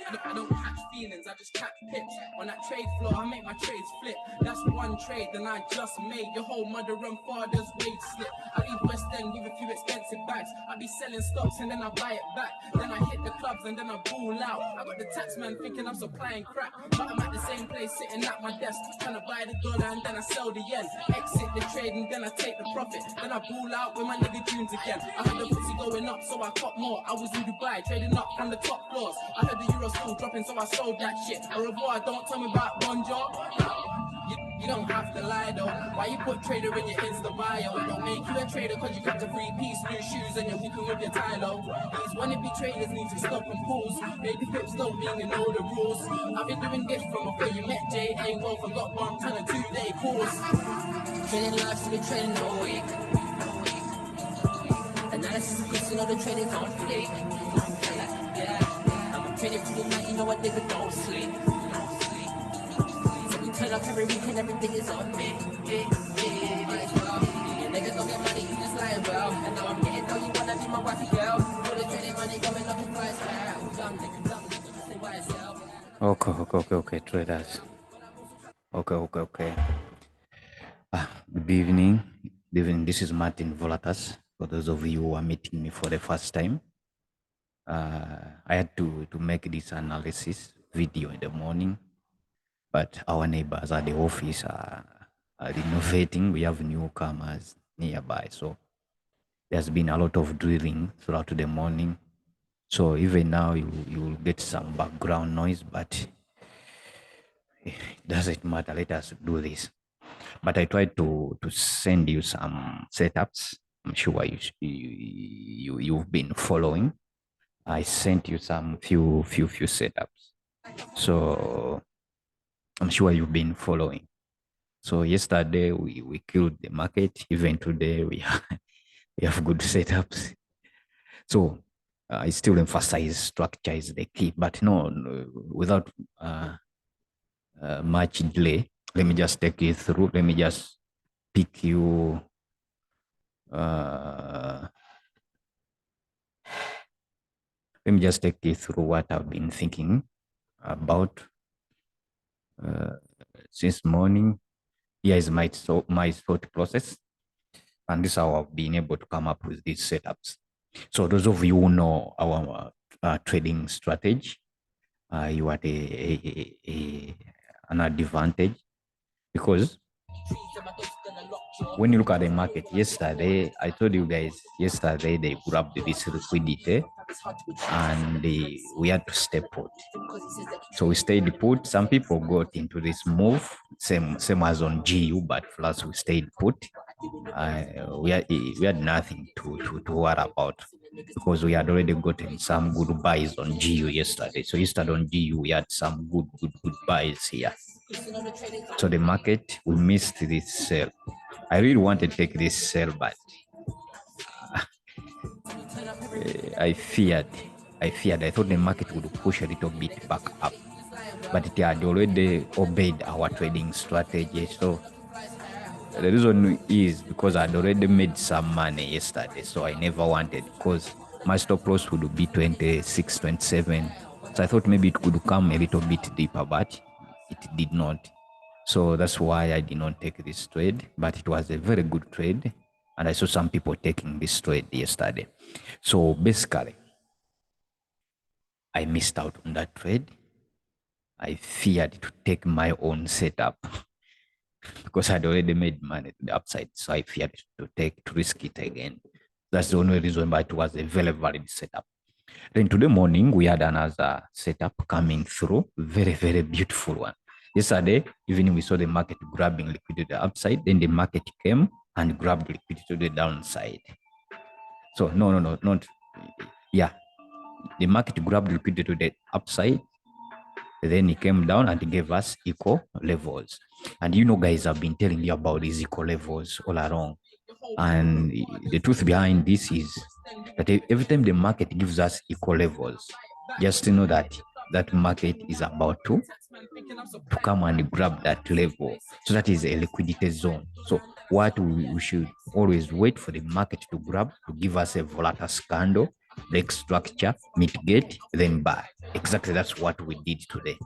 I don't catch feelings, I just catch pips. On that trade floor, I make my trades flip. That's one trade, then I just made your whole mother and father's wage slip. I leave West End with a few expensive bags. I be selling stocks and then I buy it back. Then I hit the clubs and then I ball out. I got the tax man thinking I'm supplying crack, but I'm at the same place sitting at my desk, trying to buy the dollar and then I sell the yen. Exit the trade and then I take the profit. Then I ball out with my nigga tunes again. I heard the pussy going up, so I caught more. I was in Dubai, trading up from the top floors. I heard the euro still dropping, so I sold that shit. Au revoir, don't tell me about bonjour. You don't have to lie though. Why you put trader in your Insta bio? Don't make you a trader cause you got the 3-piece new shoes and you're walking with your tie low. These wannabe traders need to stop and pause. Baby pips don't mean you know the rules. I've been doing this from before you met J.A. Well, forgot what I'm trying to do, they pause. Trading life, so we trading all week. Analysis of question of the trading on fleek. Yeah, I'm a trader through the night, you know what nigga don't sleep. So we turn up every week and everything is on me. Niggas don't get money, you just lying well. And now I'm getting though you wanna be my wifey girl. All the trading money going up in price, wow. Dumb niggas, stay by yourself. Okay, traders. Okay. Good evening. This is Martin Volatas. For those of you who are meeting me for the first time, I had to make this analysis video in the morning, but our neighbors at the office are renovating. We have newcomers nearby, so there's been a lot of drilling throughout the morning. So even now you will get some background noise, but it doesn't matter. Let us do this. But I tried to send you some setups. I'm sure you've been following. I sent you some few setups. So I'm sure you've been following. So yesterday we killed the market. Even today we have good setups. So I still emphasize structure is the key, but no, without much delay, let me just take you through. Let me just pick you. Let me just take you through what I've been thinking about since morning. Here is my thought process, and this is how I've been able to come up with these setups. So those of you who know our trading strategy, you are at an advantage, because when you look at the market yesterday, I told you guys yesterday they grabbed this liquidity and we had to stay put. So we stayed put. Some people got into this move, same as on GU, but for us we stayed put. We had nothing to worry about, because we had already gotten some good buys on GU yesterday. So yesterday on GU we had some good buys here. So the market, we missed this sell. I really wanted to take this sell, but I feared. I thought the market would push a little bit back up, but it had already obeyed our trading strategy. So the reason is because I'd already made some money yesterday, so I never wanted, because my stop loss would be 26, 27. So I thought maybe it could come a little bit deeper, but it did not. So that's why I did not take this trade, but it was a very good trade. And I saw some people taking this trade yesterday. So basically, I missed out on that trade. I feared to take my own setup because I'd already made money to the upside. So I feared to risk it again. That's the only reason why it was a very valid setup. Then today morning, we had another setup coming through. Very beautiful one. Yesterday, even we saw the market grabbing liquidity to the upside, then the market came and grabbed liquidity to the downside. So the market grabbed liquidity to the upside, then it came down and gave us equal levels. And you know, guys, I've been telling you about these equal levels all along. And the truth behind this is that every time the market gives us equal levels, just to know that market is about to come and grab that level. So that is a liquidity zone. So what we should always wait for the market to grab, to give us a volatile candle, break structure, mitigate, then buy. Exactly, that's what we did today.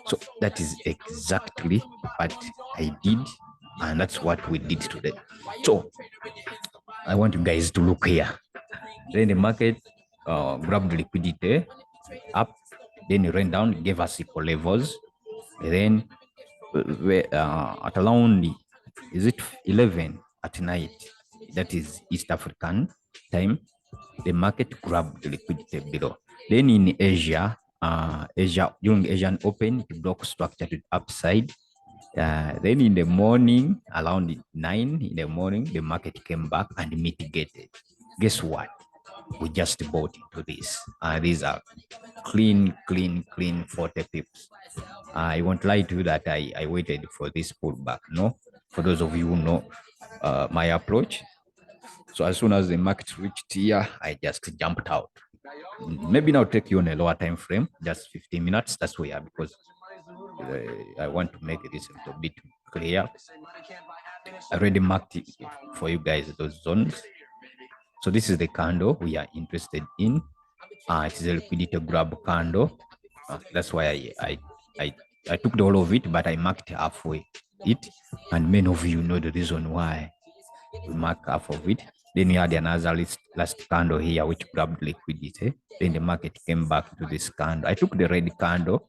So that is exactly what I did, and that's what we did today. So I want you guys to look here. Then the market grabbed liquidity up, then it ran down, gave us equal levels. And then at around, is it 11 at night, that is East African time, the market grabbed the liquidity below. Then in Asia, during Asian Open, it broke structure to the upside. Then in the morning, around 9 in the morning, the market came back and mitigated. Guess what? We just bought into this. These are clean 40 pips. I won't lie to you that I waited for this pullback. No, for those of you who know my approach. So as soon as the market reached here, I just jumped out. Maybe now take you on a lower time frame, just 15 minutes. That's where, because I want to make this a little bit clear. I already marked it for you guys, those zones. So this is the candle we are interested in. It is a liquidity grab candle. That's why I took the whole of it, but I marked halfway it. And many of you know the reason why we mark half of it. Then we had another last candle here, which grabbed liquidity. Then the market came back to this candle. I took the red candle.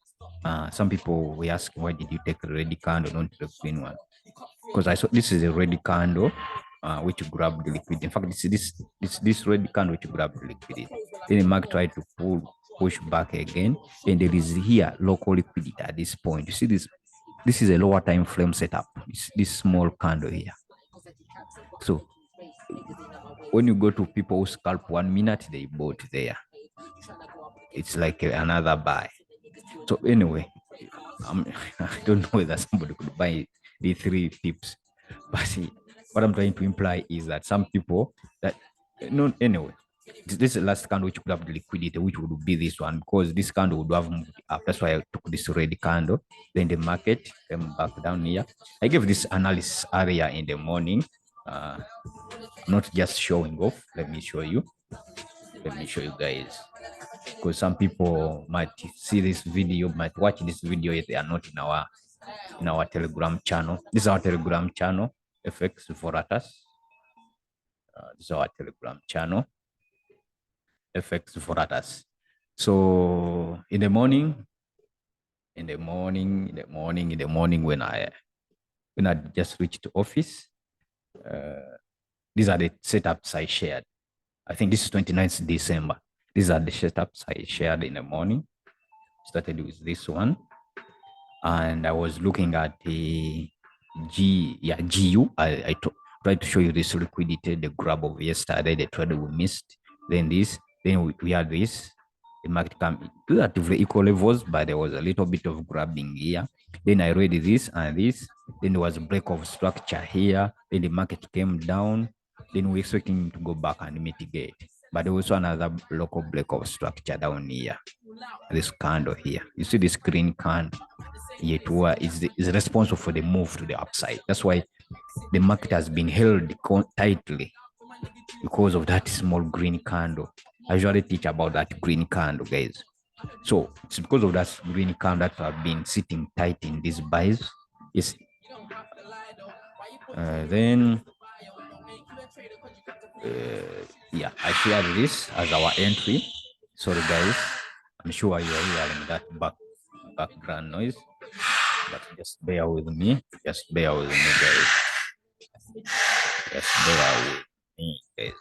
Some people will ask, why did you take the red candle, not the green one? Because I saw this is a red candle which grabbed the liquidity. In fact, this red candle which grabbed the liquidity. Then the market tried to push back again. Then there is here local liquidity at this point. You see this? This is a lower time frame setup. This small candle here. So when you go to people who scalp 1 minute, they bought there. It's like another buy. So anyway, I don't know whether somebody could buy the 3 pips, but see, what I'm trying to imply is that some people that no, anyway, this is the last candle which could have the liquidity, which would be this one, because this candle would have moved up. That's why I took this red candle. Then the market came back down here. I gave this analysis area in the morning, not just showing off. Let me show you guys, because some people might see this video, might watch this video if they are not in our Telegram channel. This is our Telegram channel, FX Volatas. This is our Telegram channel, FX Volatas. So in the morning, when I just reached office, these are the setups I shared. I think this is 29th December. These are the setups I shared in the morning. Started with this one. And I was looking at the GU. I tried to show you this liquidity, the grab of yesterday, the trade we missed. Then this, then we had this. The market came relatively equal levels, but there was a little bit of grabbing here. Then I read this and this. Then there was a break of structure here. Then the market came down. Then we're expecting to go back and mitigate. But there was also another local break of structure down here. This candle here. You see this green candle? Yet is responsible for the move to the upside. That's why the market has been held tightly, because of that small green candle. I usually teach about that green candle, guys. So it's because of that green candle that I've been sitting tight in these buys. Yes. Then yeah, I shared this as our entry. Sorry, guys. I'm sure you are hearing that background noise, but just bear with me. Just bear with me, guys. Just bear with me, guys.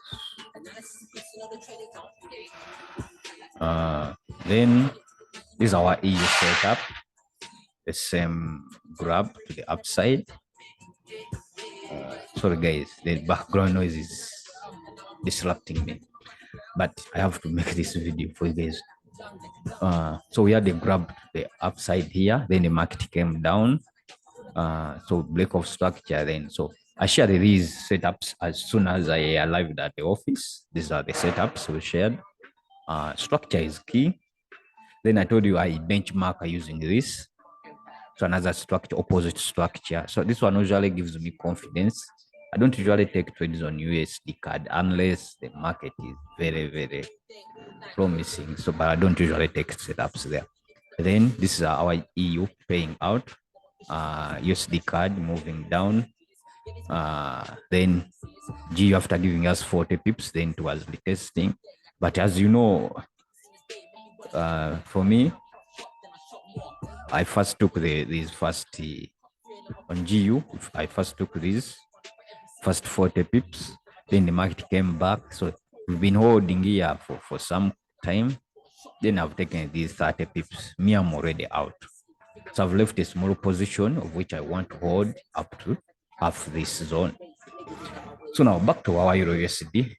Then this is our EU setup. The same grab to the upside. Sorry, guys. The background noise is disrupting me, but I have to make this video for you guys. So we had the grab to the upside here. Then the market came down. So break of structure. Then so I shared these setups as soon as I arrived at the office. These are the setups we shared. Structure is key. Then I told you I benchmark using this. So another structure, opposite structure. So this one usually gives me confidence I don't usually take trades on USD card unless the market is very, very promising. So, but I don't usually take setups there. Then this is our EU paying out, USD card moving down. Then GU after giving us 40 pips, then it was retesting. But as you know, for me, I first took these first on GU. I first took these first 40 pips, then the market came back. So we've been holding here for some time. Then I've taken these 30 pips. Me, I'm already out. So I've left a small position of which I want to hold up to half this zone. So now back to our EURUSD.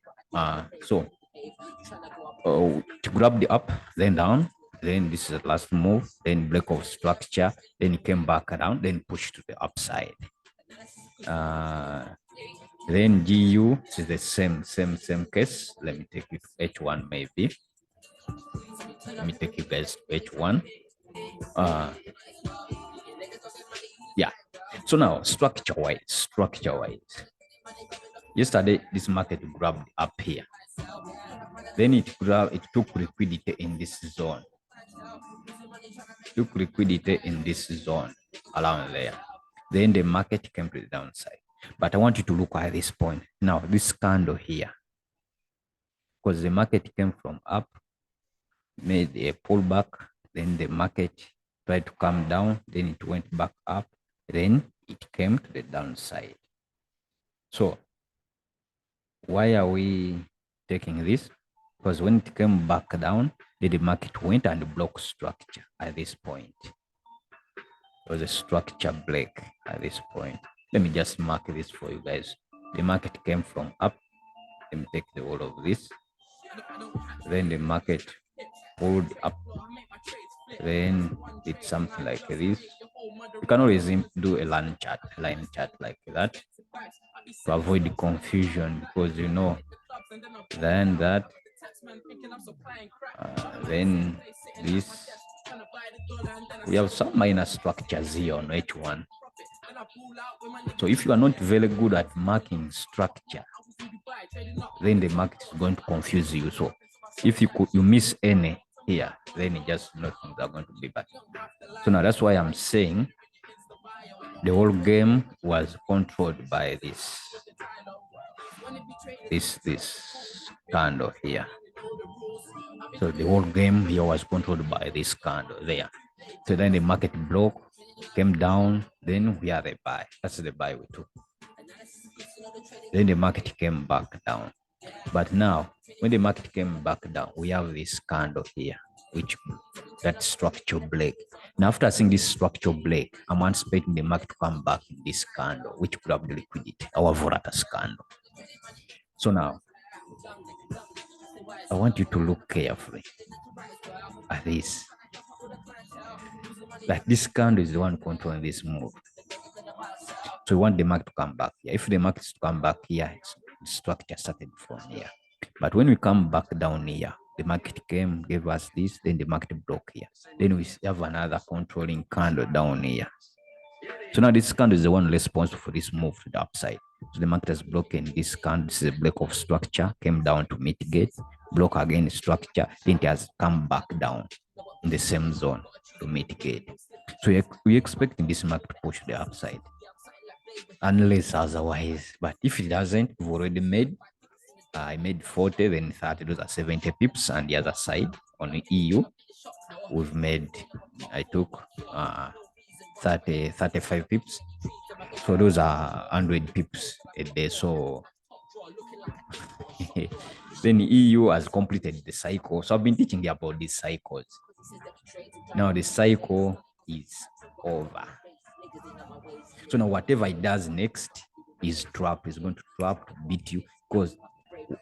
To grab the up, then down, then this is the last move, then break of structure, then it came back down, then push to the upside. Then GU is the same case. Let me take you to H1 maybe. Let me take you guys to H1. Yeah. So now structure wise. Yesterday this market grabbed up here. Then it took liquidity in this zone. Took liquidity in this zone around there. Then the market came to the downside. But I want you to look at this point. Now, this candle here, because the market came from up, made a pullback, then the market tried to come down, then it went back up, then it came to the downside. So, why are we taking this? Because when it came back down, the market went and blocked structure at this point. There was a structure break at this point. Let me just mark this for you guys. The market came from up. Let me take the whole of this. Then the market pulled up. Then did something like this. You can always do a line chart like that to avoid the confusion, because you know, then that, then this, we have some minor structures here on H1. So if you are not very good at marking structure, then the market is going to confuse you. So if you miss any here, then it just know things are going to be bad. So now that's why I'm saying the whole game was controlled by this candle here. So the whole game here was controlled by this candle there. So then the market broke, came down, then we are the buy. That's the buy we took. Then the market came back down. But now, when the market came back down, we have this candle here, which that structure break. Now, after seeing this structure break, I'm anticipating the market to come back in this candle, which grabbed the liquidity, our volatile candle. So now, I want you to look carefully at this. Like this candle is the one controlling this move. So we want the market to come back here. If the market is to come back here, the structure started from here. But when we come back down here, the market came, gave us this, then the market broke here. Then we have another controlling candle down here. So now this candle is the one responsible for this move to the upside. So the market has broken this candle. This is a break of structure, came down to mitigate, broke again structure, then it has come back down in the same zone to mitigate. So we're expecting this market to push the upside, unless otherwise. But if it doesn't, we've already made, I made 40, then 30, those are 70 pips. And the other side on the EU, we've made, I took 35 pips. So those are 100 pips a day. So then the EU has completed the cycle. So I've been teaching you about these cycles. Now the cycle is over. So now whatever it does next is trap. Is going to trap to beat you, because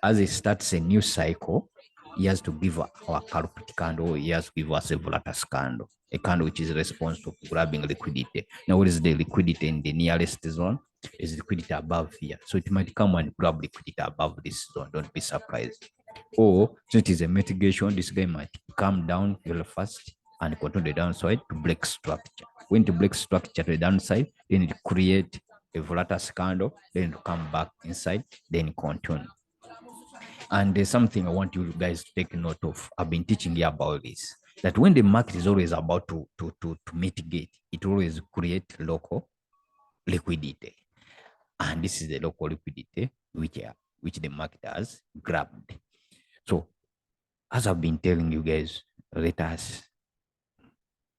as it starts a new cycle, he has to give our culprit candle, he has to give us a volatile candle, a candle which is responsible for grabbing liquidity. Now, what is the liquidity in the nearest zone? Is liquidity above here. So it might come and grab liquidity above this zone. Don't be surprised. Or since it is a mitigation, this guy might come down very fast and control the downside to break structure. When to break structure to the downside, then it create a volatile candle, then to come back inside, then continue. And there's something I want you guys to take note of. I've been teaching you about this, that when the market is always about to mitigate, it always create local liquidity. And this is the local liquidity which the market has grabbed. So as I've been telling you guys, let us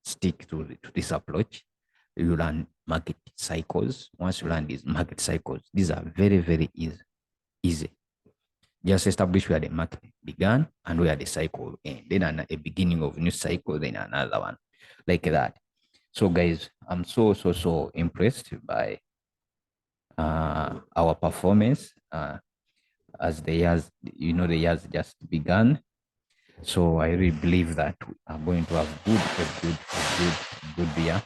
stick to this approach. You learn market cycles. Once you learn these market cycles, these are very, very easy. Just establish where the market began and where the cycle end. Then a beginning of new cycle, then another one, like that. So guys, I'm so impressed by our performance as the years, the years just began. So I really believe that we are going to have a good year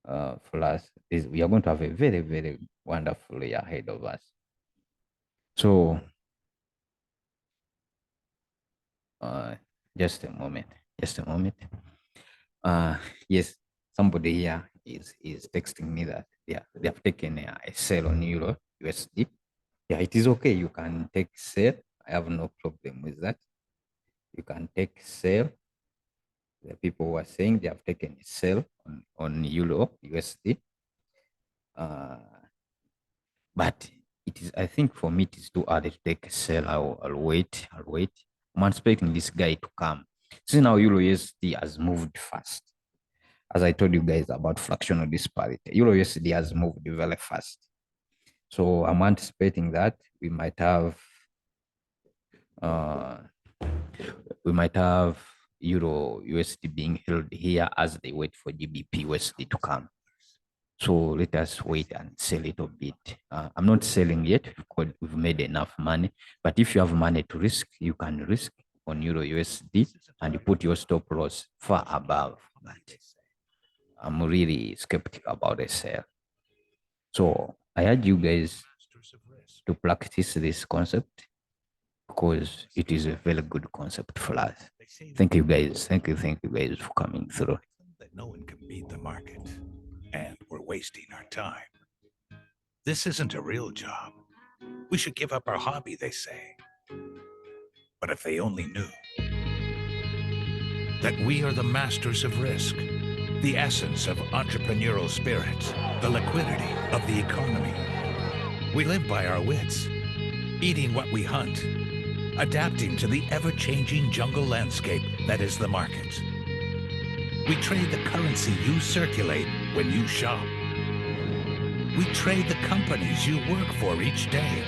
for us. We are going to have a very, very wonderful year ahead of us. So just a moment. Yes, somebody here is texting me that they have taken a sale on Euro USD. Yeah, it is okay. You can take sale. I have no problem with that. You can take sale. The people who are saying they have taken a sale on Euro USD. But it is, I think for me, it is too early to take a sell. I'll wait. I'm expecting this guy to come. See, now Euro USD has moved fast. As I told you guys about fractional disparity, Euro USD has moved very fast. So I'm anticipating that we might have Euro USD being held here as they wait for GBPUSD to come. So let us wait and sell a little bit. I'm not selling yet because we've made enough money. But if you have money to risk, you can risk on Euro USD and you put your stop loss far above that. I'm really skeptical about a sale. So I urge you guys to practice this concept because it is a very good concept for us. Thank you guys. Thank you guys for coming through. That no one can beat the market, and we're wasting our time. This isn't a real job. We should give up our hobby, they say. But if they only knew that we are the masters of risk, the essence of entrepreneurial spirit, the liquidity of the economy. We live by our wits, eating what we hunt, adapting to the ever-changing jungle landscape that is the market. We trade the currency you circulate when you shop. We trade the companies you work for each day.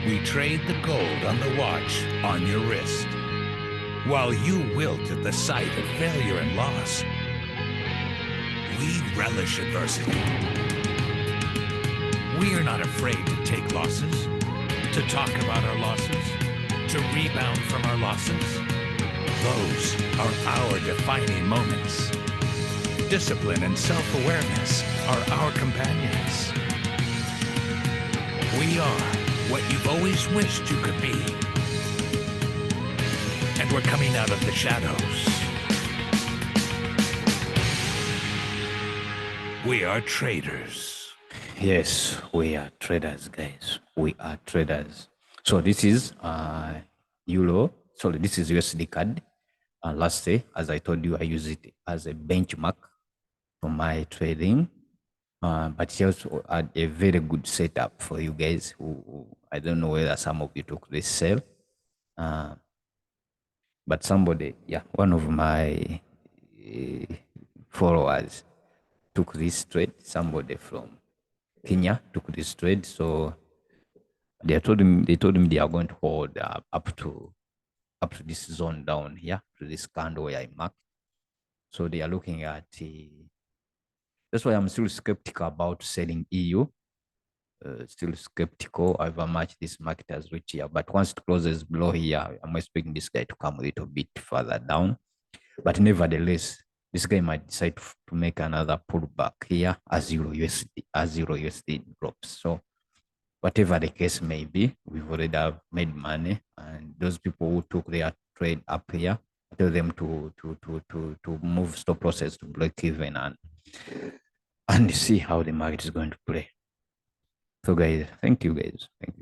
We trade the gold on the watch on your wrist. While you wilt at the sight of failure and loss, we relish adversity. We are not afraid to take losses, to talk about our losses, to rebound from our losses. Those are our defining moments. Discipline and self-awareness are our companions. We are what you've always wished you could be. And we're coming out of the shadows. We are traders. Yes, we are traders, guys. We are traders. So this is Euro. Sorry, this is USD card. Last day, as I told you, I use it as a benchmark for my trading. But it's also a very good setup for you guys who I don't know whether some of you took this sale. But somebody, one of my followers took this trade. Somebody from Kenya took this trade. So they told him they are going to hold up to this zone down here, to this candle where I marked. So they are looking at that's why I'm still skeptical about selling EU. Still skeptical however much this market has reached here. But once it closes below here, I'm expecting this guy to come a little bit further down. But nevertheless, this guy might decide to make another pullback here as Euro USD drops. So whatever the case may be, we've already made money, and those people who took their trade up here, I tell them to move stop process to break even and see how the market is going to play. So guys, thank you guys. Thank you.